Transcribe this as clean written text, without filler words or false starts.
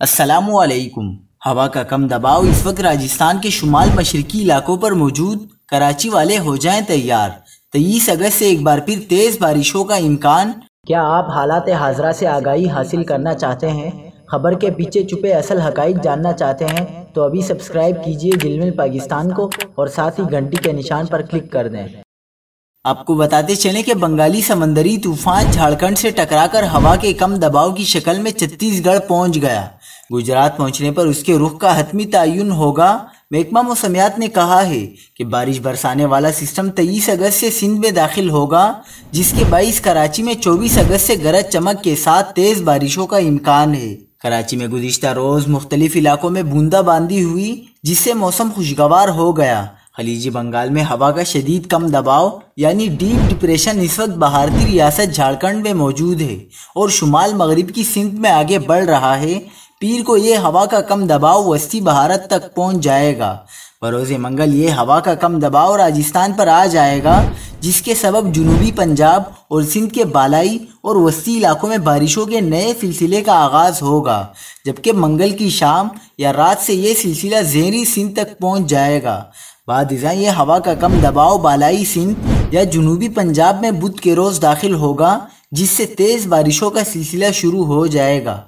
السلام علیکم۔ ہوا کا کم دباؤ اس وقت راجستھان کے شمال مشرقی علاقوں پر موجود، کراچی والے ہو جائیں تیار۔ 23 اگست سے ایک بار پھر تیز بارشوں کا امکان۔ کیا آپ حالات حاضرہ سے آگاہی حاصل کرنا چاہتے ہیں؟ خبر کے پیچھے چھپے اصل حقائق جاننا چاہتے ہیں تو ابھی سبسکرائب کیجئے جلمل پاکستان کو اور ساتھ ہی گھنٹی کے نشان پر کلک کر دیں۔ آپ کو بتاتے چلیں کہ بنگالی سمندری طوفان جھارکھنڈ سے ٹکرا کر ہوا کے کم دباؤ کی شکل میں چھتیس گڑھ پہنچ گیا۔ گجرات پہنچنے پر اس کے رخ کا حتمی تعین ہوگا۔ محکمہ موسمیات نے کہا ہے کہ بارش برسانے والا سسٹم 23 اگست سے سندھ میں داخل ہوگا، جس کے باعث کراچی میں 24 اگست سے گرج چمک کے ساتھ تیز بارشوں کا امکان ہے۔ کراچی میں گزشتہ روز مختلف علاقوں میں بوندا باندی ہوئی، جس سے موسم خوشگوار ہو گیا۔ خلیجی بنگال میں ہوا کا شدید کم دباؤ یعنی ڈیپ ڈپریشن اس وقت بھارتی ریاست جھارکھنڈ میں موجود ہے اور شمال مغرب کی سمت میں آگے بڑھ رہا ہے۔ پیر کو یہ ہوا کا کم دباؤ وسطی بھارت تک پہنچ جائے گا۔ بروز منگل یہ ہوا کا کم دباؤ راجستھان پر آ جائے گا، جس کے سبب جنوبی پنجاب اور سندھ کے بالائی اور وسطی علاقوں میں بارشوں کے نئے سلسلے کا آغاز ہوگا، جبکہ منگل کی شام یا رات سے یہ سلسلہ زہری سندھ تک پہنچ جائے گا۔ بعد ازاں یہ ہوا کا کم دباؤ بالائی سندھ یا جنوبی پنجاب میں بدھ کے روز داخل ہوگا، جس سے تیز بارشوں کا سلسلہ شروع ہو جائے گا۔